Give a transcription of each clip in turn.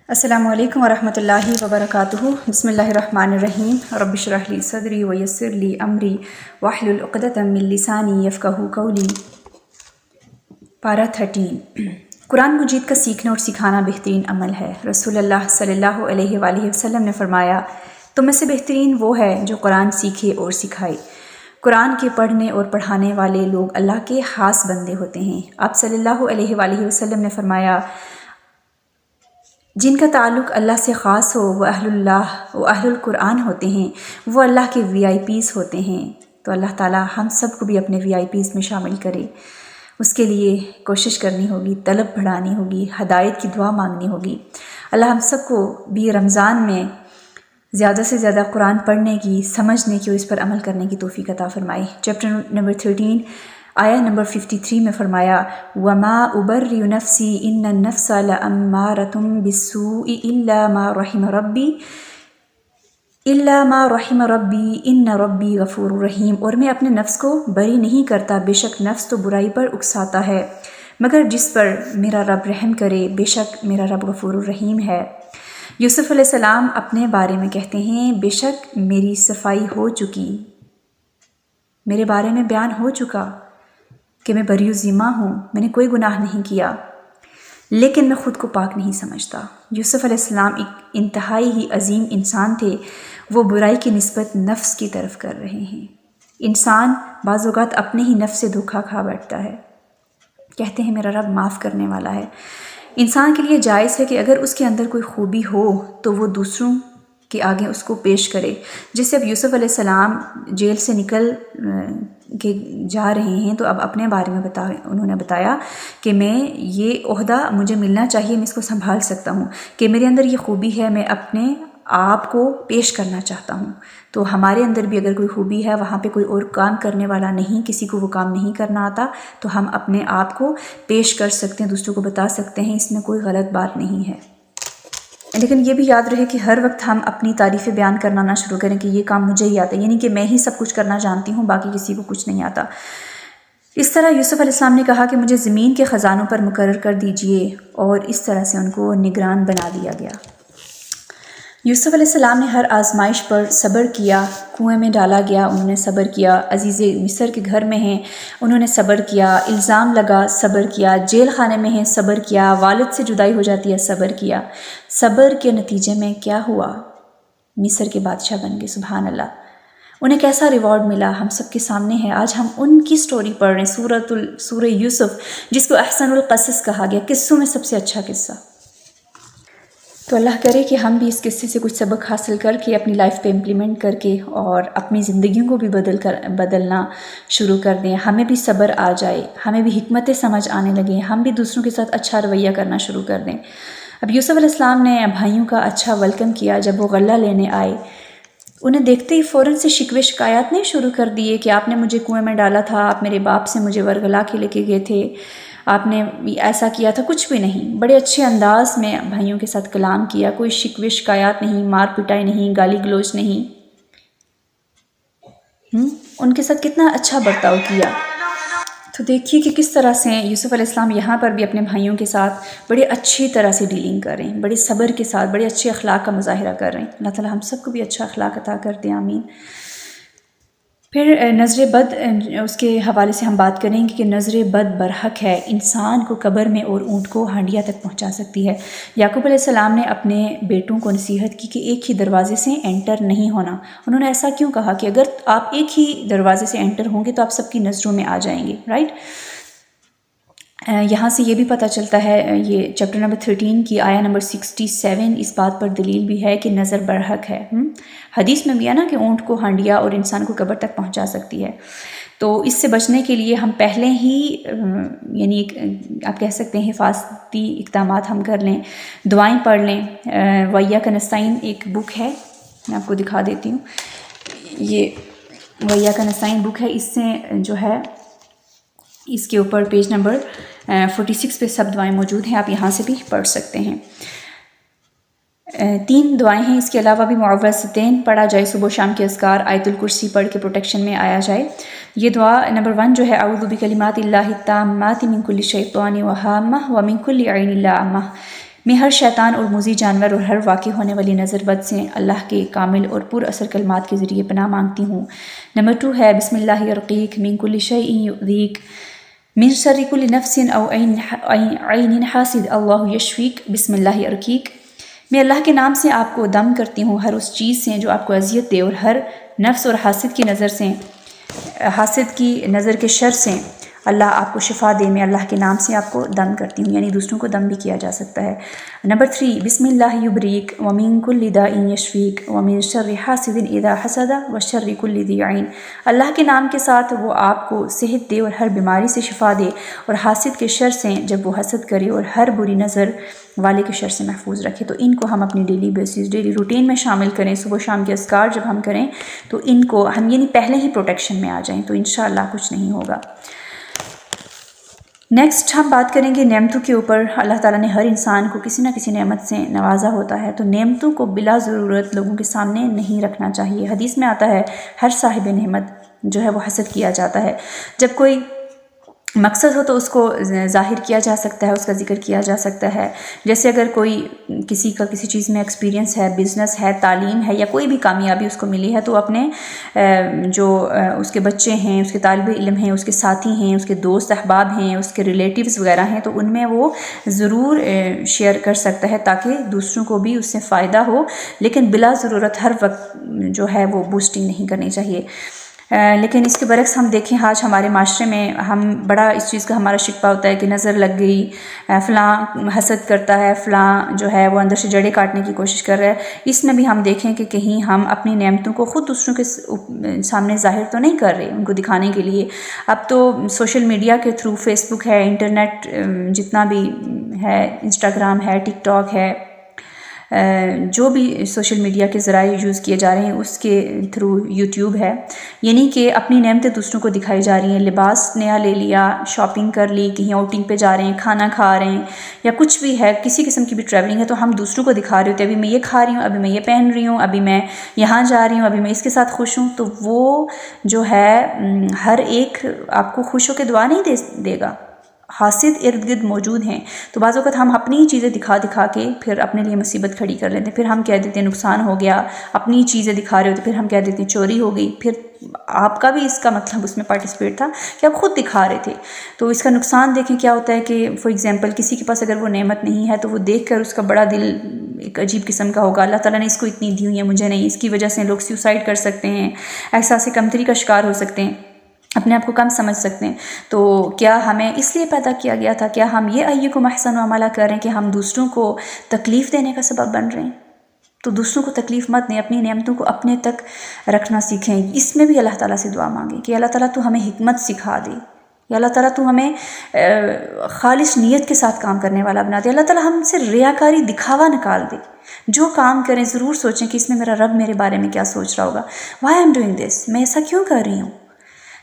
السلام علیکم ورحمۃ اللہ وبرکاتہ۔ بسم اللہ الرحمن الرحیم۔ رب اشرح لی صدری ویسر لی امری واحلل عقدۃ من لسانی یفقہوا قولی۔ پارہ 13۔ قرآن مجید کا سیکھنا اور سکھانا بہترین عمل ہے۔ رسول اللہ صلی اللہ علیہ وآلہ وسلم نے فرمایا، تم میں سے بہترین وہ ہے جو قرآن سیکھے اور سکھائے۔ قرآن کے پڑھنے اور پڑھانے والے لوگ اللہ کے خاص بندے ہوتے ہیں۔ آپ صلی اللہ علیہ وآلہ وسلم نے فرمایا، جن کا تعلق اللہ سے خاص ہو وہ اہل القرآن ہوتے ہیں، وہ اللہ کے VIPs ہوتے ہیں۔ تو اللہ تعالی ہم سب کو بھی اپنے VIPs میں شامل کرے۔ اس کے لیے کوشش کرنی ہوگی، طلب بڑھانی ہوگی، ہدایت کی دعا مانگنی ہوگی۔ اللہ ہم سب کو بھی رمضان میں زیادہ سے زیادہ قرآن پڑھنے کی، سمجھنے کی اور اس پر عمل کرنے کی توفیق عطا فرمائے۔ چیپٹر نمبر 13 آیہ نمبر 53 میں فرمایا، وَمَا أُبَرِّئُ نَفْسِي إِنَّ النَّفْسَ لَأَمَّارَةٌ بِالسُّوءِ إِلَّا مَا رَحِمَ رَبِّي إِنَّ رَبِّي غَفُورٌ رَحِيمٌ۔ اور میں اپنے نفس کو بری نہیں کرتا، بے شک نفس تو برائی پر اکساتا ہے، مگر جس پر میرا رب رحم کرے، بے شک میرا رب غفور الرحیم ہے۔ یوسف علیہ السلام اپنے بارے میں کہتے ہیں، بے شک میری صفائی ہو چکی، میرے بارے میں بیان ہو چکا کہ میں بری ذمہ ہوں، میں نے کوئی گناہ نہیں کیا، لیکن میں خود کو پاک نہیں سمجھتا۔ یوسف علیہ السلام ایک انتہائی ہی عظیم انسان تھے، وہ برائی کی نسبت نفس کی طرف کر رہے ہیں۔ انسان بعض اوقات اپنے ہی نفس سے دھوکا کھا بیٹھتا ہے، کہتے ہیں میرا رب معاف کرنے والا ہے۔ انسان کے لیے جائز ہے کہ اگر اس کے اندر کوئی خوبی ہو تو وہ دوسروں کے آگے اس کو پیش کرے۔ جیسے اب یوسف علیہ السلام جیل سے نکل کے جا رہے ہیں تو اب اپنے بارے میں انہوں نے بتایا کہ میں یہ عہدہ مجھے ملنا چاہیے، میں اس کو سنبھال سکتا ہوں، کہ میرے اندر یہ خوبی ہے، میں اپنے آپ کو پیش کرنا چاہتا ہوں۔ تو ہمارے اندر بھی اگر کوئی خوبی ہے، وہاں پہ کوئی اور کام کرنے والا نہیں، کسی کو وہ کام نہیں کرنا آتا، تو ہم اپنے آپ کو پیش کر سکتے ہیں، دوسروں کو بتا سکتے ہیں، اس میں کوئی غلط بات نہیں ہے۔ لیکن یہ بھی یاد رہے کہ ہر وقت ہم اپنی تعریفیں بیان کرنا نہ شروع کریں کہ یہ کام مجھے ہی آتا ہے، یعنی کہ میں ہی سب کچھ کرنا جانتی ہوں، باقی کسی کو کچھ نہیں آتا۔ اس طرح یوسف علیہ السلام نے کہا کہ مجھے زمین کے خزانوں پر مقرر کر دیجئے، اور اس طرح سے ان کو نگران بنا دیا گیا۔ یوسف علیہ السلام نے ہر آزمائش پر صبر کیا۔ کنویں میں ڈالا گیا، انہوں نے صبر کیا۔ عزیز مصر کے گھر میں ہیں، انہوں نے صبر کیا۔ الزام لگا، صبر کیا۔ جیل خانے میں ہیں، صبر کیا۔ والد سے جدائی ہو جاتی ہے، صبر کیا۔ صبر کے نتیجے میں کیا ہوا؟ مصر کے بادشاہ بن گئے، سبحان اللہ۔ انہیں کیسا ریوارڈ ملا ہم سب کے سامنے ہے۔ آج ہم ان کی سٹوری پڑھ رہے ہیں، سورہ یوسف، جس کو احسن القصص کہا گیا، قصوں میں سب سے اچھا قصہ۔ تو اللہ کرے کہ ہم بھی اس قصے سے کچھ سبق حاصل کر کے اپنی لائف پہ امپلیمنٹ کر کے اور اپنی زندگیوں کو بھی بدلنا شروع کر دیں، ہمیں بھی صبر آ جائے، ہمیں بھی حکمت سمجھ آنے لگے، ہم بھی دوسروں کے ساتھ اچھا رویہ کرنا شروع کر دیں۔ اب یوسف علیہ السلام نے بھائیوں کا اچھا ویلکم کیا۔ جب وہ غلہ لینے آئے، انہیں دیکھتے ہی فوراً سے شکوے شکایات نہیں شروع کر دیے کہ آپ نے مجھے کنویں میں ڈالا تھا، آپ میرے باپ سے مجھے ورگلا کے لے کے گئے تھے، آپ نے ایسا کیا تھا، کچھ بھی نہیں۔ بڑے اچھے انداز میں بھائیوں کے ساتھ کلام کیا، کوئی شکوے شکایات نہیں، مار پٹائی نہیں، گالی گلوچ نہیں۔ ان کے ساتھ کتنا اچھا برتاؤ کیا۔ تو دیکھیے کہ کس طرح سے یوسف علیہ السلام یہاں پر بھی اپنے بھائیوں کے ساتھ بڑے اچھی طرح سے ڈیلنگ کر رہے ہیں، بڑے صبر کے ساتھ بڑے اچھے اخلاق کا مظاہرہ کر رہے ہیں۔ اللہ تعالی ہم سب کو بھی اچھا اخلاق عطا کرتے ہیں، آمین۔ پھر نظر بد، اس کے حوالے سے ہم بات کریں گے کہ نظر بد برحق ہے، انسان کو قبر میں اور اونٹ کو ہانڈیا تک پہنچا سکتی ہے۔ یعقوب علیہ السلام نے اپنے بیٹوں کو نصیحت کی کہ ایک ہی دروازے سے انٹر نہیں ہونا۔ انہوں نے ایسا کیوں کہا کہ اگر آپ ایک ہی دروازے سے انٹر ہوں گے تو آپ سب کی نظروں میں آ جائیں گے، رائٹ؟ یہاں سے یہ بھی پتہ چلتا ہے، یہ چیپٹر نمبر 13 کی آیہ نمبر 67 اس بات پر دلیل بھی ہے کہ نظر برحق ہے۔ حدیث میں بھی ہے نا کہ اونٹ کو ہانڈیا اور انسان کو قبر تک پہنچا سکتی ہے۔ تو اس سے بچنے کے لیے ہم پہلے ہی یعنی آپ کہہ سکتے ہیں حفاظتی اقدامات ہم کر لیں، دعائیں پڑھ لیں۔ وَإِيَّاكَ نَسْتَعِينُ ایک بک ہے، میں آپ کو دکھا دیتی ہوں، یہ وَإِيَّاكَ نَسْتَعِينُ بک ہے، اس سے جو ہے اس کے اوپر پیج نمبر 46 پہ سب دعائیں موجود ہیں، آپ یہاں سے بھی پڑھ سکتے ہیں۔ 3 دعائیں ہیں، اس کے علاوہ بھی معوذتین پڑھا جائے، صبح و شام کے اذکار، آیت الکرسی پڑھ کے پروٹیکشن میں آیا جائے۔ یہ دعا نمبر 1 جو ہے، اعوذ بکلمات اللہ التامات من کل شیطان وہامہ ومن کل عین لامہ، میں ہر شیطان اور موذی جانور اور ہر واقع ہونے والی نظر بد سے اللہ کے کامل اور پر اثر کلمات کے ذریعے پناہ مانگتی ہوں۔ نمبر 2 ہے بسم اللہ ارقیک من کل شیء یؤذیک من شر کل نفس او عین حاسد اللہ یشفیک بسم اللہ ارقیک۔ میں اللہ کے نام سے آپ کو دم کرتی ہوں ہر اس چیز سے جو آپ کو اذیت دے اور ہر نفس اور حاسد کی نظر کے شر سے اللہ آپ کو شفا دے۔ میں اللہ کے نام سے آپ کو دم کرتی ہوں، یعنی دوسروں کو دم بھی کیا جا سکتا ہے۔ نمبر 3 بسم اللہ یبریک ومن کل داء یشفیک ومن شر حاسد اذا حسد وشر کل ذی عین۔ اللہ کے نام کے ساتھ وہ آپ کو صحت دے اور ہر بیماری سے شفا دے اور حاسد کے شر سے جب وہ حسد کرے اور ہر بری نظر والے کے شر سے محفوظ رکھے۔ تو ان کو ہم اپنی ڈیلی روٹین میں شامل کریں۔ صبح شام کے اذکار جب ہم کریں تو ان کو ہم یعنی پہلے ہی پروٹیکشن میں آ جائیں تو انشاءاللہ کچھ نہیں ہوگا۔ نیکسٹ ہم بات کریں گے نعمتوں کے اوپر۔ اللہ تعالیٰ نے ہر انسان کو کسی نہ کسی نعمت سے نوازا ہوتا ہے، تو نعمتوں کو بلا ضرورت لوگوں کے سامنے نہیں رکھنا چاہیے۔ حدیث میں آتا ہے ہر صاحب نعمت جو ہے وہ حسد کیا جاتا ہے۔ جب کوئی مقصد ہو تو اس کو ظاہر کیا جا سکتا ہے، اس کا ذکر کیا جا سکتا ہے۔ جیسے اگر کوئی کسی کا کسی چیز میں ایکسپیرینس ہے، بزنس ہے، تعلیم ہے یا کوئی بھی کامیابی اس کو ملی ہے تو اپنے جو اس کے بچے ہیں، اس کے طالب علم ہیں، اس کے ساتھی ہیں، اس کے دوست احباب ہیں، اس کے ریلیٹیوز وغیرہ ہیں، تو ان میں وہ ضرور شیئر کر سکتا ہے تاکہ دوسروں کو بھی اس سے فائدہ ہو، لیکن بلا ضرورت ہر وقت جو ہے وہ بوسٹنگ نہیں کرنی چاہیے۔ لیکن اس کے برعکس ہم دیکھیں آج ہمارے معاشرے میں ہم بڑا اس چیز کا ہمارا شکوہ ہوتا ہے کہ نظر لگ گئی، فلاں حسد کرتا ہے، فلاں جو ہے وہ اندر سے جڑیں کاٹنے کی کوشش کر رہا ہے۔ اس میں بھی ہم دیکھیں کہ کہیں ہم اپنی نعمتوں کو خود دوسروں کے سامنے ظاہر تو نہیں کر رہے ان کو دکھانے کے لیے۔ اب تو سوشل میڈیا کے تھرو فیس بک ہے، انٹرنیٹ جتنا بھی ہے، انسٹاگرام ہے، ٹک ٹاک ہے، جو بھی سوشل میڈیا کے ذرائع یوز کیے جا رہے ہیں، اس کے تھرو یوٹیوب ہے، یعنی کہ اپنی نعمتیں دوسروں کو دکھائی جا رہی ہیں۔ لباس نیا لے لیا، شاپنگ کر لی، کہیں آؤٹنگ پہ جا رہے ہیں، کھانا کھا رہے ہیں یا کچھ بھی ہے، کسی قسم کی بھی ٹریولنگ ہے تو ہم دوسروں کو دکھا رہے ہوتے ہیں ابھی میں یہ کھا رہی ہوں، ابھی میں یہ پہن رہی ہوں، ابھی میں یہاں جا رہی ہوں، ابھی میں اس کے ساتھ خوش ہوں۔ تو وہ جو ہے ہر ایک آپ کو خوش ہو کے دعا نہیں دے گا، حاسد ارد گرد موجود ہیں۔ تو بعض اوقات ہم اپنی چیزیں دکھا کے پھر اپنے لیے مصیبت کھڑی کر لیتے ہیں، پھر ہم کہہ دیتے ہیں نقصان ہو گیا، اپنی چیزیں دکھا رہے ہوتے پھر ہم کہہ دیتے ہیں چوری ہو گئی، پھر آپ کا بھی اس کا مطلب اس میں پارٹیسپیٹ تھا کہ آپ خود دکھا رہے تھے۔ تو اس کا نقصان دیکھیں کیا ہوتا ہے کہ فار ایگزامپل کسی کے پاس اگر وہ نعمت نہیں ہے تو وہ دیکھ کر اس کا بڑا دل ایک عجیب قسم کا ہوگا، اللہ تعالیٰ نے اس کو اتنی دی ہوئی ہے مجھے نہیں، اس کی وجہ سے لوگ سیوسائڈ کر سکتے ہیں، احساس کمتری کا شکار ہو سکتے ہیں، اپنے آپ کو کم سمجھ سکتے ہیں۔ تو کیا ہمیں اس لیے پیدا کیا گیا تھا؟ کیا ہم یہ ایکم احسن عملا کر رہے ہیں کہ ہم دوسروں کو تکلیف دینے کا سبب بن رہے ہیں؟ تو دوسروں کو تکلیف مت دیں، اپنی نعمتوں کو اپنے تک رکھنا سیکھیں۔ اس میں بھی اللہ تعالیٰ سے دعا مانگیں کہ اللہ تعالیٰ تو ہمیں حکمت سکھا دے، یا اللہ تعالیٰ تو ہمیں خالص نیت کے ساتھ کام کرنے والا بنا دے، اللہ تعالیٰ ہم سے ریاکاری دکھاوا نکال دے۔ جو کام کریں ضرور سوچیں کہ اس میں میرا رب میرے بارے میں کیا سوچ رہا ہوگا، وائی ایم ڈوئنگ دس، میں ایسا کیوں کر رہی ہوں؟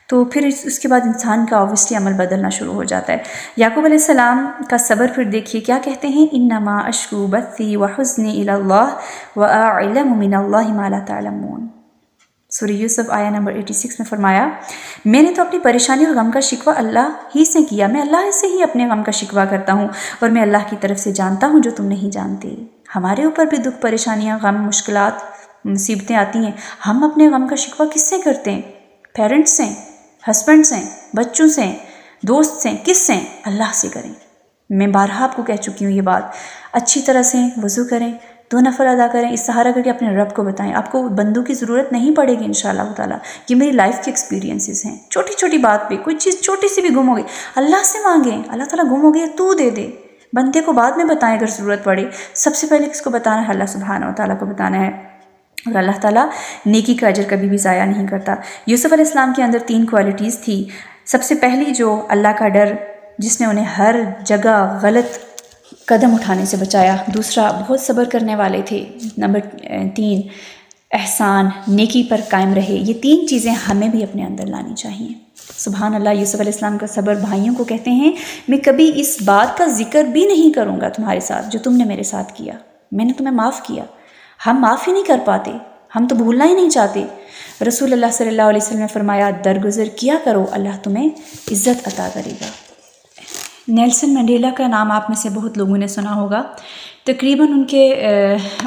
تو پھر اس کے بعد انسان کا اوبویسلی عمل بدلنا شروع ہو جاتا ہے۔ یعقوب علیہ السلام کا صبر پھر دیکھیے کیا کہتے ہیں، انما اشکو بثی وحزنی الی اللہ واعلم من اللہ ما لا تعلمون۔ سورہ یوسف آیہ نمبر 86 میں فرمایا میں نے تو اپنی پریشانی اور غم کا شکوہ اللہ ہی سے کیا، میں اللہ سے ہی اپنے غم کا شکوہ کرتا ہوں اور میں اللہ کی طرف سے جانتا ہوں جو تم نہیں جانتے۔ ہمارے اوپر بھی دکھ، پریشانیاں، غم، مشکلات، مصیبتیں آتی ہیں، ہم اپنے غم کا شکوہ کس سے کرتے ہیں؟ پیرنٹس سے، ہسبینڈ سے، بچوں سے، دوست سے، کس سے؟ اللہ سے کریں۔ میں بارہا آپ کو کہہ چکی ہوں یہ بات، اچھی طرح سے وضو کریں، 2 نفل ادا کریں، استخارہ کر کے اپنے رب کو بتائیں، آپ کو بندوں کی ضرورت نہیں پڑے گی انشاءاللہ تعالیٰ۔ یہ میری لائف کے ایکسپیرینسز ہیں، چھوٹی چھوٹی بات پہ کوئی چیز چھوٹی سی بھی گم ہو گئی اللہ سے مانگیں، اللہ تعالیٰ گم ہو گئی تو دے دے، بندے کو بعد میں بتائیں اگر ضرورت پڑے، سب سے پہلے کس کو بتانا ہے؟ اللہ سبحانہ و تعالیٰ کو بتانا ہے، اور اللہ تعالیٰ نیکی کا اجر کبھی بھی ضائع نہیں کرتا۔ یوسف علیہ السلام کے اندر 3 کوالٹیز تھی۔ سب سے پہلی جو اللہ کا ڈر، جس نے انہیں ہر جگہ غلط قدم اٹھانے سے بچایا۔ دوسرا، بہت صبر کرنے والے تھے۔ نمبر 3، احسان، نیکی پر قائم رہے۔ یہ 3 چیزیں ہمیں بھی اپنے اندر لانی چاہیے۔ سبحان اللہ، یوسف علیہ السلام کا صبر بھائیوں کو کہتے ہیں میں کبھی اس بات کا ذکر بھی نہیں کروں گا تمہارے ساتھ جو تم نے میرے ساتھ کیا، میں نے تمہیں معاف کیا۔ ہم معاف ہی نہیں کر پاتے، ہم تو بھولنا ہی نہیں چاہتے۔ رسول اللہ صلی اللہ علیہ وسلم نے فرمایا درگزر کیا کرو، اللہ تمہیں عزت عطا کرے گا۔ نیلسن منڈیلا کا نام آپ میں سے بہت لوگوں نے سنا ہوگا۔ تقریباً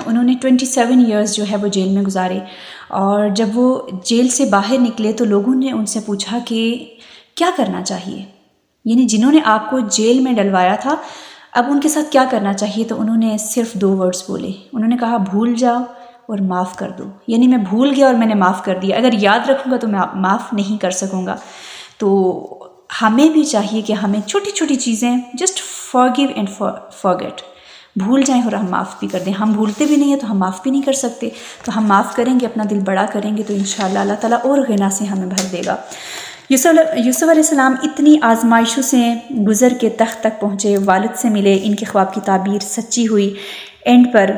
انہوں نے 27 ایئرز جو ہے وہ جیل میں گزارے، اور جب وہ جیل سے باہر نکلے تو لوگوں نے ان سے پوچھا کہ کیا کرنا چاہیے، یعنی جنہوں نے آپ کو جیل میں ڈلوایا تھا اب ان کے ساتھ کیا کرنا چاہیے، تو انہوں نے صرف 2 ورڈز بولے، انہوں نے کہا بھول جاؤ اور معاف کر دو، یعنی میں بھول گیا اور میں نے معاف کر دیا، اگر یاد رکھوں گا تو میں معاف نہیں کر سکوں گا۔ تو ہمیں بھی چاہیے کہ ہمیں چھوٹی چھوٹی چیزیں جسٹ forgive اینڈ forget، بھول جائیں اور ہم معاف بھی کر دیں۔ ہم بھولتے بھی نہیں ہیں تو ہم معاف بھی نہیں کر سکتے، تو ہم معاف کریں گے، اپنا دل بڑا کریں گے تو انشاءاللہ اللہ تعالیٰ اور غنا سے ہمیں بھر دے گا۔ یوسف علیہ السلام اتنی آزمائشوں سے گزر کے تخت تک پہنچے، والد سے ملے، ان کے خواب کی تعبیر سچی ہوئی، اینڈ پر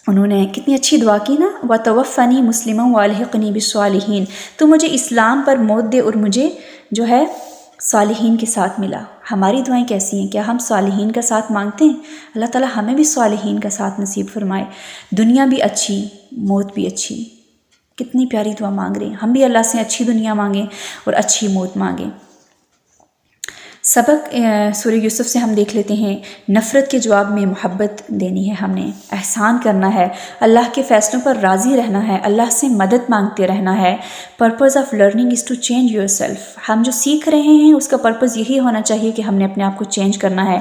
انہوں نے کتنی اچھی دعا کی نا، وَتَوَفَّنِي مُسْلِمًا وَأَلْحِقْنِي بِالصَّالِحِينَ، تو مجھے اسلام پر موت دے اور مجھے جو ہے صالحین کے ساتھ ملا۔ ہماری دعائیں کیسی ہیں؟ کیا ہم صالحین کا ساتھ مانگتے ہیں؟ اللہ تعالیٰ ہمیں بھی صالحین کا ساتھ نصیب فرمائے، دنیا بھی اچھی، موت بھی اچھی۔ کتنی پیاری دعا مانگ رہے ہیں، ہم بھی اللہ سے اچھی دنیا مانگیں اور اچھی موت مانگیں۔ سبق سورہ یوسف سے ہم دیکھ لیتے ہیں، نفرت کے جواب میں محبت دینی ہے، ہم نے احسان کرنا ہے، اللہ کے فیصلوں پر راضی رہنا ہے، اللہ سے مدد مانگتے رہنا ہے۔ Purpose of learning is to change yourself, ہم جو سیکھ رہے ہیں اس کا پرپز یہی ہونا چاہیے کہ ہم نے اپنے آپ کو چینج کرنا ہے۔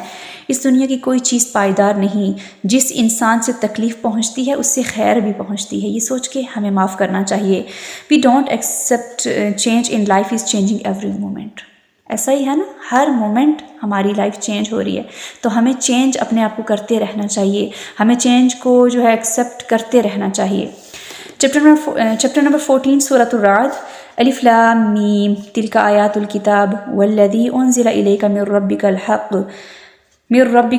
اس دنیا کی کوئی چیز پائیدار نہیں، جس انسان سے تکلیف پہنچتی ہے اس سے خیر بھی پہنچتی ہے، یہ سوچ کے ہمیں معاف کرنا چاہیے۔ We don't accept change in life is changing every moment, ایسا ہی ہے نا، ہر مومنٹ ہماری لائف چینج ہو رہی ہے، تو ہمیں چینج اپنے آپ کو کرتے رہنا چاہیے، ہمیں چینج کو جو ہے ایکسیپٹ کرتے رہنا چاہیے۔ چیپٹر نمبر 14 سورۃ الرعد، الف لام میم تلک آیات الکتاب والذی انزل الیک من ربک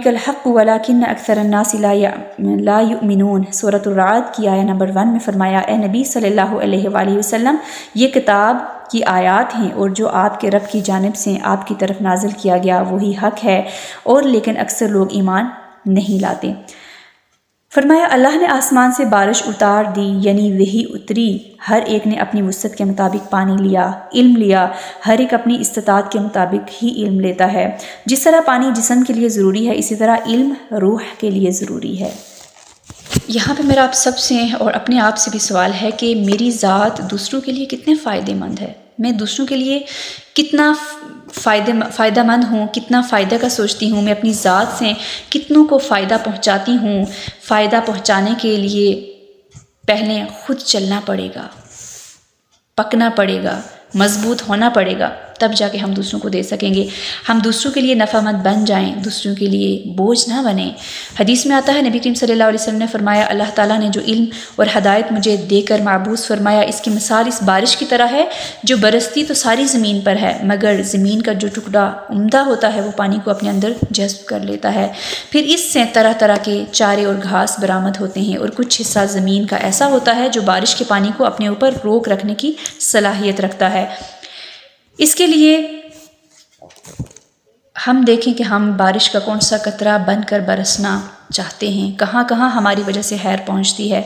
الحق ولکن اکثر الناس لا یؤمنون۔ سورۃ الرعد کی آیہ نمبر 1 میں فرمایا، اے نبی صلی اللہ علیہ وآلہ وسلم، یہ کتاب کی آیات ہیں اور جو آپ کے رب کی جانب سے آپ کی طرف نازل کیا گیا وہی حق ہے، اور لیکن اکثر لوگ ایمان نہیں لاتے۔ فرمایا اللہ نے آسمان سے بارش اتار دی، یعنی وہی اتری، ہر ایک نے اپنی وسعت کے مطابق پانی لیا، علم لیا، ہر ایک اپنی استطاعت کے مطابق ہی علم لیتا ہے۔ جس طرح پانی جسم کے لیے ضروری ہے اسی طرح علم روح کے لیے ضروری ہے۔ یہاں پہ میرا آپ سب سے اور اپنے آپ سے بھی سوال ہے کہ میری ذات دوسروں کے لیے کتنے فائدہ مند ہے، میں دوسروں کے لیے کتنا فائدہ مند ہوں، کتنا فائدہ کا سوچتی ہوں، میں اپنی ذات سے کتنوں کو فائدہ پہنچاتی ہوں۔ فائدہ پہنچانے کے لیے پہلے خود چلنا پڑے گا، پکنا پڑے گا، مضبوط ہونا پڑے گا، تب جا کے ہم دوسروں کو دے سکیں گے۔ ہم دوسروں کے لیے نفع مند بن جائیں، دوسروں کے لیے بوجھ نہ بنیں۔ حدیث میں آتا ہے، نبی کریم صلی اللہ علیہ وسلم نے فرمایا، اللہ تعالیٰ نے جو علم اور ہدایت مجھے دے کر معبوس فرمایا، اس کی مثال اس بارش کی طرح ہے جو برستی تو ساری زمین پر ہے، مگر زمین کا جو ٹکڑا عمدہ ہوتا ہے وہ پانی کو اپنے اندر جذب کر لیتا ہے، پھر اس سے طرح طرح کے چارے اور گھاس برآمد ہوتے ہیں، اور کچھ حصہ زمین کا ایسا ہوتا ہے جو بارش کے پانی کو اپنے اوپر روک رکھنے کی صلاحیت رکھتا ہے۔ اس کے لیے ہم دیکھیں کہ ہم بارش کا کون سا قطرہ بن کر برسنا چاہتے ہیں، کہاں کہاں ہماری وجہ سے خیر پہنچتی ہے،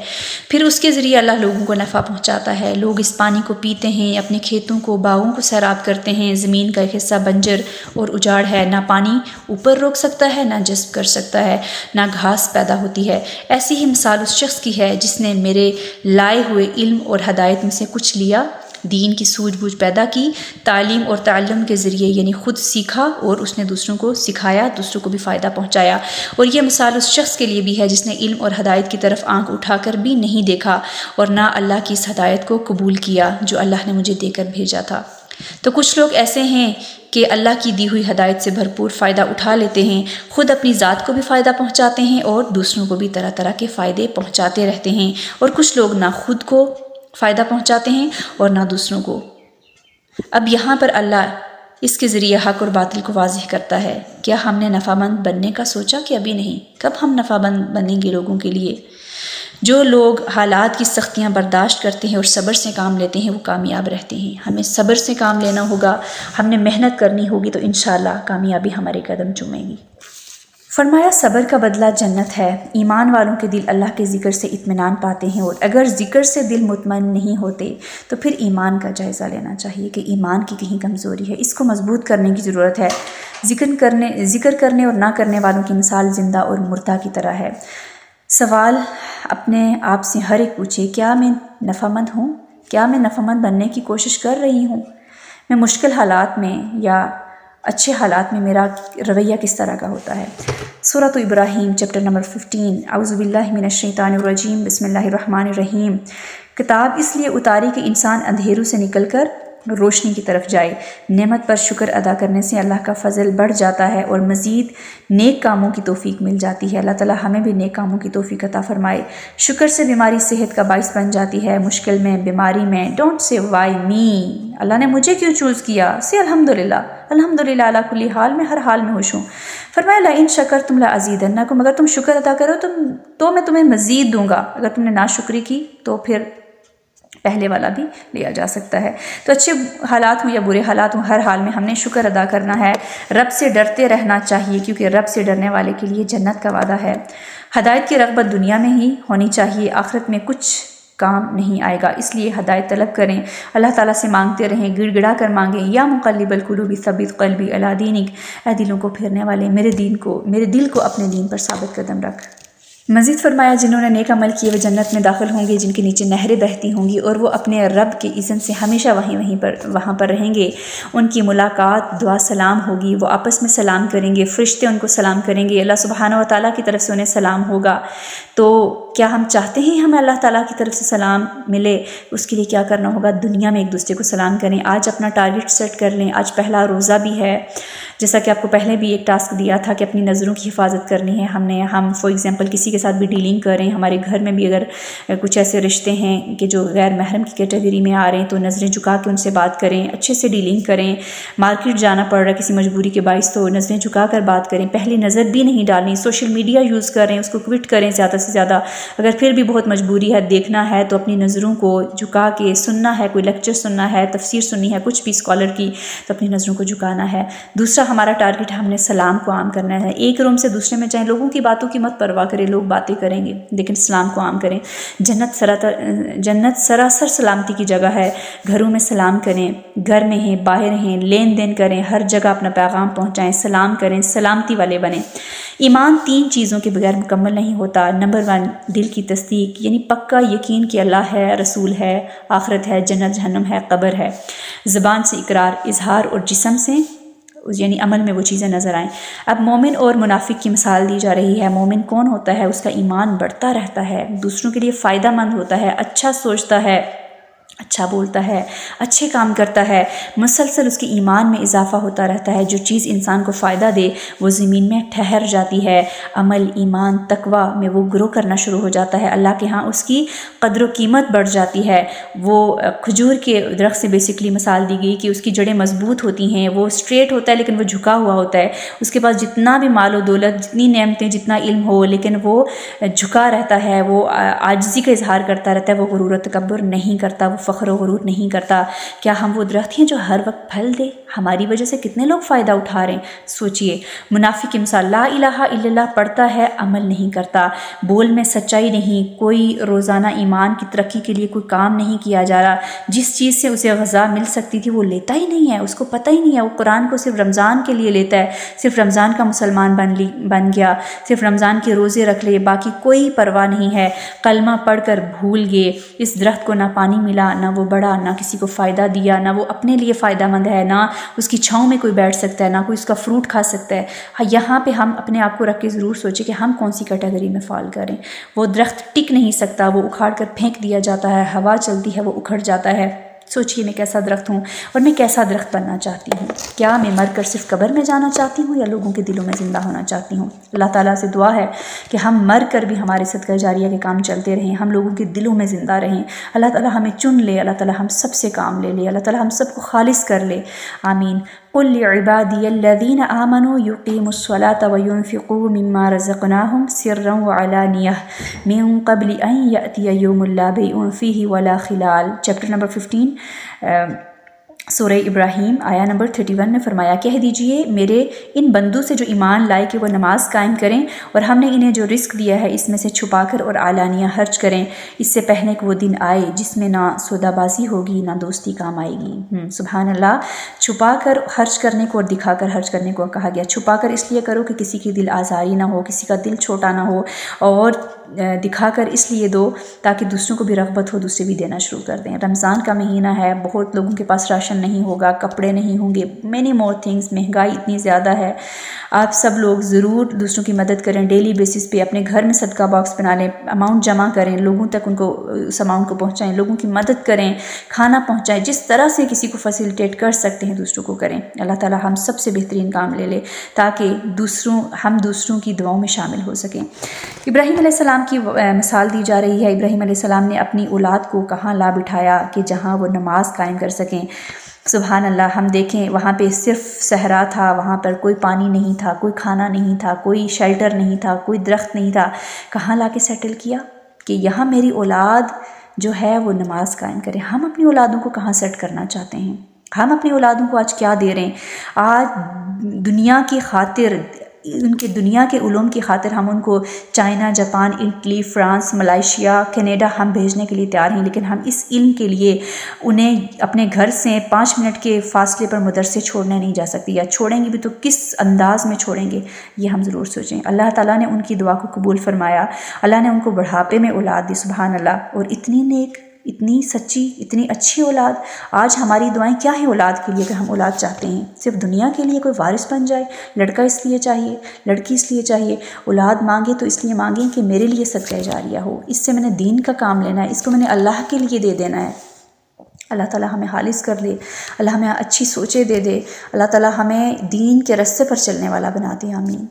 پھر اس کے ذریعے اللہ لوگوں کو نفع پہنچاتا ہے، لوگ اس پانی کو پیتے ہیں، اپنے کھیتوں کو، باغوں کو سیراب کرتے ہیں۔ زمین کا ایک حصہ بنجر اور اجاڑ ہے، نہ پانی اوپر روک سکتا ہے، نہ جذب کر سکتا ہے، نہ گھاس پیدا ہوتی ہے۔ ایسی ہی مثال اس شخص کی ہے جس نے میرے لائے ہوئے علم اور ہدایت میں سے کچھ لیا، دین کی سوجھ بوجھ پیدا کی، تعلیم اور تعلم کے ذریعے، یعنی خود سیکھا اور اس نے دوسروں کو سکھایا، دوسروں کو بھی فائدہ پہنچایا۔ اور یہ مثال اس شخص کے لیے بھی ہے جس نے علم اور ہدایت کی طرف آنکھ اٹھا کر بھی نہیں دیکھا اور نہ اللہ کی اس ہدایت کو قبول کیا جو اللہ نے مجھے دے کر بھیجا تھا۔ تو کچھ لوگ ایسے ہیں کہ اللہ کی دی ہوئی ہدایت سے بھرپور فائدہ اٹھا لیتے ہیں، خود اپنی ذات کو بھی فائدہ پہنچاتے ہیں اور دوسروں کو بھی طرح طرح کے فائدے پہنچاتے رہتے ہیں، اور کچھ لوگ نہ خود کو فائدہ پہنچاتے ہیں اور نہ دوسروں کو۔ اب یہاں پر اللہ اس کے ذریعے حق اور باطل کو واضح کرتا ہے۔ کیا ہم نے نفع مند بننے کا سوچا کہ ابھی نہیں؟ کب ہم نفع مند بنیں گے لوگوں کے لیے؟ جو لوگ حالات کی سختیاں برداشت کرتے ہیں اور صبر سے کام لیتے ہیں وہ کامیاب رہتے ہیں۔ ہمیں صبر سے کام لینا ہوگا، ہم نے محنت کرنی ہوگی، تو انشاءاللہ کامیابی ہمارے قدم چومے گی۔ فرمایا صبر کا بدلہ جنت ہے۔ ایمان والوں کے دل اللہ کے ذکر سے اطمینان پاتے ہیں، اور اگر ذکر سے دل مطمئن نہیں ہوتے تو پھر ایمان کا جائزہ لینا چاہیے کہ ایمان کی کہیں کمزوری ہے، اس کو مضبوط کرنے کی ضرورت ہے۔ ذکر کرنے اور نہ کرنے والوں کی مثال زندہ اور مردہ کی طرح ہے۔ سوال اپنے آپ سے ہر ایک پوچھے، کیا میں نفع مند ہوں؟ کیا میں نفع مند بننے کی کوشش کر رہی ہوں؟ میں مشکل حالات میں یا اچھے حالات میں میرا رویہ کس طرح کا ہوتا ہے؟ سورۃ ابراہیم چیپٹر نمبر 15۔ اعوذ باللہ من الشیطان الرجیم، بسم اللہ الرحمن الرحیم۔ کتاب اس لیے اتاری کہ انسان اندھیروں سے نکل کر روشنی کی طرف جائے۔ نعمت پر شکر ادا کرنے سے اللہ کا فضل بڑھ جاتا ہے اور مزید نیک کاموں کی توفیق مل جاتی ہے۔ اللہ تعالی ہمیں بھی نیک کاموں کی توفیق عطا فرمائے۔ شکر سے بیماری صحت کا باعث بن جاتی ہے۔ مشکل میں، بیماری میں ڈونٹ سے وائی می، اللہ نے مجھے کیوں چوز کیا، سے الحمدللہ، الحمدللہ علی کل حال، میں ہر حال میں خوش ہوں۔ فرمایا لئن شکرتم لازیدنکم، اگر تم شکر ادا کرو تو میں تمہیں مزید دوں گا، اگر تم نے ناشکری کی تو پھر پہلے والا بھی لیا جا سکتا ہے۔ تو اچھے حالات ہوں یا برے حالات ہوں، ہر حال میں ہم نے شکر ادا کرنا ہے، رب سے ڈرتے رہنا چاہیے، کیونکہ رب سے ڈرنے والے کے لیے جنت کا وعدہ ہے۔ ہدایت کی رغبت دنیا میں ہی ہونی چاہیے، آخرت میں کچھ کام نہیں آئے گا، اس لیے ہدایت طلب کریں، اللہ تعالیٰ سے مانگتے رہیں، گڑ گڑا کر مانگیں۔ یا مقلب القلوب ثبت قلبی علی دینک، اے دلوں کو پھیرنے والے میرے دل کو اپنے دین پر ثابت قدم رکھ۔ مزید فرمایا جنہوں نے نیک عمل کیے وہ جنت میں داخل ہوں گے، جن کے نیچے نہریں بہتی ہوں گی، اور وہ اپنے رب کے اذن سے ہمیشہ وہاں پر رہیں گے۔ ان کی ملاقات دعا سلام ہوگی، وہ آپس میں سلام کریں گے، فرشتے ان کو سلام کریں گے، اللہ سبحانہ و تعالیٰ کی طرف سے انہیں سلام ہوگا۔ تو کیا ہم چاہتے ہیں ہمیں اللہ تعالیٰ کی طرف سے سلام ملے؟ اس کے لیے کیا کرنا ہوگا؟ دنیا میں ایک دوسرے کو سلام کریں۔ آج اپنا ٹارگٹ سیٹ کر لیں، آج پہلا روزہ بھی ہے، جیسا کہ آپ کو پہلے بھی ایک ٹاسک دیا تھا کہ اپنی نظروں کی حفاظت کرنی ہے۔ ہم فار ایگزامپل کسی کے ساتھ بھی ڈیلنگ کریں، ہمارے گھر میں بھی اگر کچھ ایسے رشتے ہیں کہ جو غیر محرم کی کیٹیگری میں آ رہے ہیں تو نظریں جھکا کے ان سے بات کریں، اچھے سے ڈیلنگ کریں۔ مارکیٹ جانا پڑ رہا ہے کسی مجبوری کے باعث تو نظریں جھکا کر بات کریں، پہلی نظر بھی نہیں ڈالنی۔ سوشل میڈیا یوز کریں، اس کو کوئٹ کریں زیادہ سے زیادہ۔ اگر پھر بھی بہت مجبوری ہے، دیکھنا ہے تو اپنی نظروں کو جھکا کے سننا ہے، کوئی لیکچر سننا ہے، تفسیر سننی ہے، کچھ بھی اسکالر کی، تو اپنی نظروں کو جھکانا ہے۔ دوسرا ہمارا ٹارگٹ ہے، ہم نے سلام کو عام کرنا ہے۔ ایک روم سے دوسرے میں جائیں، لوگوں کی باتوں کی مت پرواہ کریں، لوگ باتیں کریں گے لیکن سلام کو عام کریں۔ جنت سراسر سلامتی کی جگہ ہے، گھروں میں سلام کریں، گھر میں ہیں باہر ہیں، لین دین کریں، ہر جگہ اپنا پیغام پہنچائیں، سلام کریں، سلامتی والے بنیں۔ ایمان 3 چیزوں کے بغیر مکمل نہیں ہوتا۔ نمبر 1 دل کی تصدیق، یعنی پکا یقین کہ اللہ ہے، رسول ہے، آخرت ہے، جنت جہنم ہے، قبر ہے۔ زبان سے اقرار، اظہار، اور جسم سے یعنی عمل میں وہ چیزیں نظر آئیں۔ اب مومن اور منافق کی مثال دی جا رہی ہے۔ مومن کون ہوتا ہے؟ اس کا ایمان بڑھتا رہتا ہے، دوسروں کے لیے فائدہ مند ہوتا ہے، اچھا سوچتا ہے، اچھا بولتا ہے، اچھے کام کرتا ہے، مسلسل اس کے ایمان میں اضافہ ہوتا رہتا ہے۔ جو چیز انسان کو فائدہ دے وہ زمین میں ٹھہر جاتی ہے، عمل، ایمان، تقوی میں وہ گرو کرنا شروع ہو جاتا ہے، اللہ کے ہاں اس کی قدر و قیمت بڑھ جاتی ہے۔ وہ کھجور کے درخت سے بیسکلی مثال دی گئی کہ اس کی جڑیں مضبوط ہوتی ہیں، وہ اسٹریٹ ہوتا ہے لیکن وہ جھکا ہوا ہوتا ہے، اس کے پاس جتنا بھی مال و دولت، جتنی نعمتیں، جتنا علم ہو، لیکن وہ جھکا رہتا ہے، وہ عاجزی کا اظہار کرتا رہتا ہے، وہ غرور و تکبر نہیں کرتا، وہ فخر و غرور نہیں کرتا۔ کیا ہم وہ درخت ہیں جو ہر وقت پھل دے؟ ہماری وجہ سے کتنے لوگ فائدہ اٹھا رہے ہیں، سوچئے۔ منافق کی مثال، لا الہ الا اللہ پڑھتا ہے، عمل نہیں کرتا، بول میں سچائی نہیں، کوئی روزانہ ایمان کی ترقی کے لیے کوئی کام نہیں کیا جا رہا، جس چیز سے اسے غذا مل سکتی تھی وہ لیتا ہی نہیں ہے، اس کو پتہ ہی نہیں ہے، وہ قرآن کو صرف رمضان کے لیے لیتا ہے، صرف رمضان کا مسلمان بن گیا، صرف رمضان کے روزے رکھ لے، باقی کوئی پرواہ نہیں ہے، کلمہ پڑھ کر بھول گئے۔ اس درخت کو نہ پانی ملا، نہ وہ بڑا، نہ کسی کو فائدہ دیا، نہ وہ اپنے لیے فائدہ مند ہے، نہ اس کی چھاؤں میں کوئی بیٹھ سکتا ہے، نہ کوئی اس کا فروٹ کھا سکتا ہے۔ یہاں پہ ہم اپنے آپ کو رکھ کے ضرور سوچیں کہ ہم کون سی کیٹیگری میں فال کریں۔ وہ درخت ٹک نہیں سکتا، وہ اکھاڑ کر پھینک دیا جاتا ہے، ہوا چلتی ہے وہ اکھڑ جاتا ہے۔ سوچئے میں کیسا درخت ہوں اور میں کیسا درخت بننا چاہتی ہوں۔ کیا میں مر کر صرف قبر میں جانا چاہتی ہوں یا لوگوں کے دلوں میں زندہ ہونا چاہتی ہوں؟ اللہ تعالیٰ سے دعا ہے کہ ہم مر کر بھی ہمارے صدقہ جاریہ کے کام چلتے رہیں، ہم لوگوں کے دلوں میں زندہ رہیں۔ اللہ تعالیٰ ہمیں چن لے، اللہ تعالیٰ ہم سب سے کام لے لے، اللہ تعالیٰ ہم سب کو خالص کر لے، آمین۔ قل لعبادی الذین آمنوا یقیموا الصلاة وینفقوا مما رزقناہم سرا وعلانیہ من قبل ان یأتی یوم لا بیع فیہ ولا خلال، چیپٹر نمبر 15 سورہ ابراہیم آیا نمبر 31 میں فرمایا، کہہ دیجئے میرے ان بندوں سے جو ایمان لائے کہ وہ نماز قائم کریں اور ہم نے انہیں جو رزق دیا ہے اس میں سے چھپا کر اور اعلانیہ خرچ کریں، اس سے پہلے کہ وہ دن آئے جس میں نہ سودا بازی ہوگی نہ دوستی کام آئے گی۔ سبحان اللہ، چھپا کر خرچ کرنے کو اور دکھا کر خرچ کرنے کو کہا گیا۔ چھپا کر اس لیے کرو کہ کسی کی دل آزاری نہ ہو، کسی کا دل چھوٹا نہ ہو، اور دکھا کر اس لیے دو تاکہ دوسروں کو بھی رغبت ہو، دوسرے بھی دینا شروع کر دیں۔ رمضان کا مہینہ ہے، بہت لوگوں کے پاس راشن نہیں ہوگا، کپڑے نہیں ہوں گے، مینی مور تھنگس، مہنگائی اتنی زیادہ ہے۔ آپ سب لوگ ضرور دوسروں کی مدد کریں، ڈیلی بیسس پہ اپنے گھر میں صدقہ باکس بنا لیں، اماؤنٹ جمع کریں، لوگوں تک ان کو اس اماؤنٹ کو پہنچائیں، لوگوں کی مدد کریں، کھانا پہنچائیں، جس طرح سے کسی کو فیسیلیٹیٹ کر سکتے ہیں دوسروں کو کریں۔ اللہ تعالی ہم سب سے بہترین کام لے لے تاکہ ہم دوسروں کی دعاؤں میں شامل ہو سکیں۔ ابراہیم علیہ السلام کی مثال دی جا رہی ہے۔ ابراہیم علیہ السلام نے اپنی اولاد کو کہاں لا بٹھایا کہ جہاں وہ نماز قائم کر سکیں۔ سبحان اللہ، ہم دیکھیں وہاں پہ صرف صحرا تھا، وہاں پر کوئی پانی نہیں تھا، کوئی کھانا نہیں تھا، کوئی شیلٹر نہیں تھا، کوئی درخت نہیں تھا، کہاں لا کے سیٹل کیا کہ یہاں میری اولاد جو ہے وہ نماز قائم کرے۔ ہم اپنی اولادوں کو کہاں سیٹ کرنا چاہتے ہیں؟ ہم اپنی اولادوں کو آج کیا دے رہے ہیں؟ آج دنیا کی خاطر، ان کے دنیا کے علوم کی خاطر ہم ان کو China, Japan, Italy, France, Malaysia, Canada ہم بھیجنے کے لیے تیار ہیں، لیکن ہم اس علم کے لیے انہیں اپنے گھر سے 5 منٹ کے فاصلے پر مدرسے چھوڑنے نہیں جا سکتے، یا چھوڑیں گے بھی تو کس انداز میں چھوڑیں گے، یہ ہم ضرور سوچیں۔ اللہ تعالیٰ نے ان کی دعا کو قبول فرمایا، اللہ نے ان کو بڑھاپے میں اولاد دی، سبحان اللہ، اور اتنی نیک، اتنی سچی، اتنی اچھی اولاد۔ آج ہماری دعائیں کیا ہیں اولاد کے لیے؟ کہ ہم اولاد چاہتے ہیں صرف دنیا کے لیے کوئی وارث بن جائے، لڑکا اس لیے چاہیے، لڑکی اس لیے چاہیے، اولاد مانگے تو اس لیے مانگیں کہ میرے لیے صدقہ جاریہ ہو، اس سے میں نے دین کا کام لینا ہے، اس کو میں نے اللہ کے لیے دے دینا ہے۔ اللہ تعالیٰ ہمیں خالص کر دے، اللہ ہمیں اچھی سوچیں دے دے، اللہ تعالیٰ ہمیں دین کے رستے پر چلنے والا بنا دے، آمین۔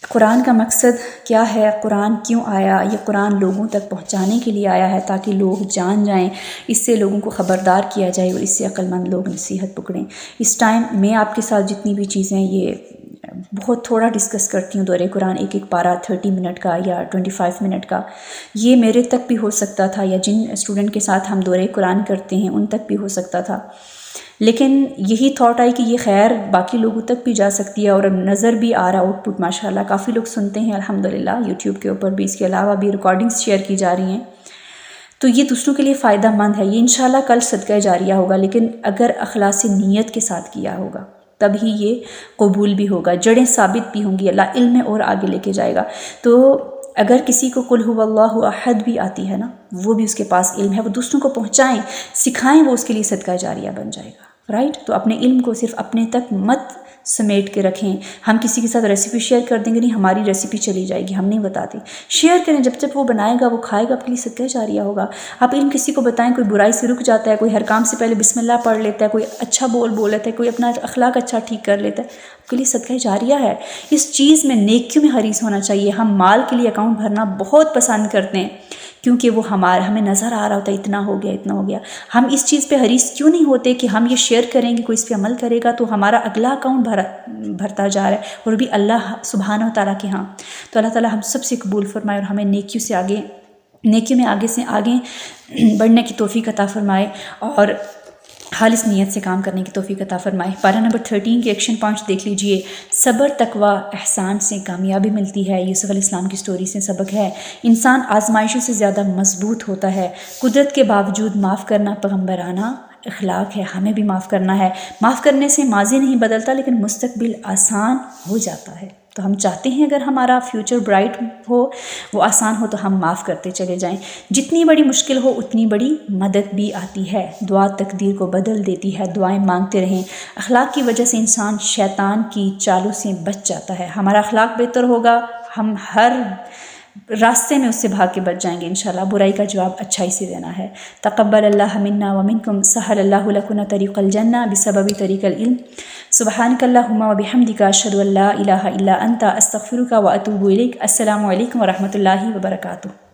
قرآن کا مقصد کیا ہے؟ قرآن کیوں آیا؟ یہ قرآن لوگوں تک پہنچانے کے لیے آیا ہے تاکہ لوگ جان جائیں، اس سے لوگوں کو خبردار کیا جائے اور اس سے عقل مند لوگ نصیحت پکڑیں۔ اس ٹائم میں آپ کے ساتھ جتنی بھی چیزیں یہ بہت تھوڑا ڈسکس کرتی ہوں، دورہ قرآن ایک پارہ 30 منٹ کا یا 25 منٹ کا، یہ میرے تک بھی ہو سکتا تھا، یا جن اسٹوڈنٹ کے ساتھ ہم دورہ قرآن کرتے ہیں ان تک بھی ہو سکتا تھا، لیکن یہی تھاٹ آئی کہ یہ خیر باقی لوگوں تک بھی جا سکتی ہے، اور نظر بھی آ رہا آؤٹ پٹ ماشاءاللہ کافی لوگ سنتے ہیں الحمدللہ، یوٹیوب کے اوپر بھی، اس کے علاوہ بھی ریکارڈنگز شیئر کی جا رہی ہیں، تو یہ دوسروں کے لیے فائدہ مند ہے۔ یہ انشاءاللہ کل صدقہ جاریہ ہوگا، لیکن اگر اخلاص نیت کے ساتھ کیا ہوگا تب ہی یہ قبول بھی ہوگا، جڑیں ثابت بھی ہوں گی، اللہ علم میں اور آگے لے کے جائے گا۔ تو اگر کسی کو قل هو اللہ احد بھی آتی ہے نا، وہ بھی اس کے پاس علم ہے، وہ دوسروں کو پہنچائیں، سکھائیں، وہ اس کے لیے صدقہ جاریہ بن جائے گا، رائٹ؟ تو اپنے علم کو صرف اپنے تک مت سمیٹ کے رکھیں۔ ہم کسی کے ساتھ ریسیپی شیئر کر دیں گے، نہیں ہماری ریسیپی چلی جائے گی، ہم نہیں بتاتے، شیئر کریں، جب جب وہ بنائے گا وہ کھائے گا آپ کے لیے صدقہ جاریہ ہوگا۔ آپ علم کسی کو بتائیں، کوئی برائی سے رک جاتا ہے، کوئی ہر کام سے پہلے بسم اللہ پڑھ لیتا ہے، کوئی اچھا بول لیتا ہے، کوئی اپنا اخلاق اچھا ٹھیک کر لیتا ہے، آپ کے لیے صدقہ جاریہ ہے۔ اس چیز میں نیکیوں میں حریص ہونا چاہیے۔ ہم مال کے لیے اکاؤنٹ بھرنا بہت پسند کرتے ہیں کیونکہ وہ ہمیں نظر آ رہا ہوتا ہے اتنا ہو گیا، اتنا ہو گیا۔ ہم اس چیز پہ حریص کیوں نہیں ہوتے کہ ہم یہ شیئر کریں گے، کوئی اس پہ عمل کرے گا تو ہمارا اگلا اکاؤنٹ بھرتا جا رہا ہے، اور بھی اللہ سبحانہ و تعالیٰ کے ہاں۔ تو اللہ تعالیٰ ہم سب سے قبول فرمائے اور ہمیں نیکیوں میں آگے سے آگے بڑھنے کی توفیق عطا فرمائے، اور خالص نیت سے کام کرنے کی توفیق عطا فرمائے۔ پارہ نمبر 13 کے ایکشن پوائنٹس دیکھ لیجئے۔ صبر، تقوی، احسان سے کامیابی ملتی ہے، یوسف علیہ السلام کی سٹوری سے سبق ہے۔ انسان آزمائشوں سے زیادہ مضبوط ہوتا ہے۔ قدرت کے باوجود معاف کرنا پیغمبرانہ اخلاق ہے، ہمیں بھی معاف کرنا ہے۔ معاف کرنے سے ماضی نہیں بدلتا لیکن مستقبل آسان ہو جاتا ہے۔ تو ہم چاہتے ہیں اگر ہمارا فیوچر برائٹ ہو، وہ آسان ہو، تو ہم معاف کرتے چلے جائیں۔ جتنی بڑی مشکل ہو اتنی بڑی مدد بھی آتی ہے۔ دعا تقدیر کو بدل دیتی ہے، دعائیں مانگتے رہیں۔ اخلاق کی وجہ سے انسان شیطان کی چالوں سے بچ جاتا ہے۔ ہمارا اخلاق بہتر ہوگا، ہم ہر راستے میں اس سے بھاگ کے بچ جائیں گے انشاءاللہ۔ برائی کا جواب اچھائی سے دینا ہے۔ تقبل اللہ منا ومنکم، سہل اللہ لکنا طریق الجنہ بسبب طریق العلم۔ سبحانک اللہم وبحمدک، اشہد ان لا الہ الا انت، استغفرک واتوب الیک۔ السلام علیکم ورحمۃ اللہ وبرکاتہ۔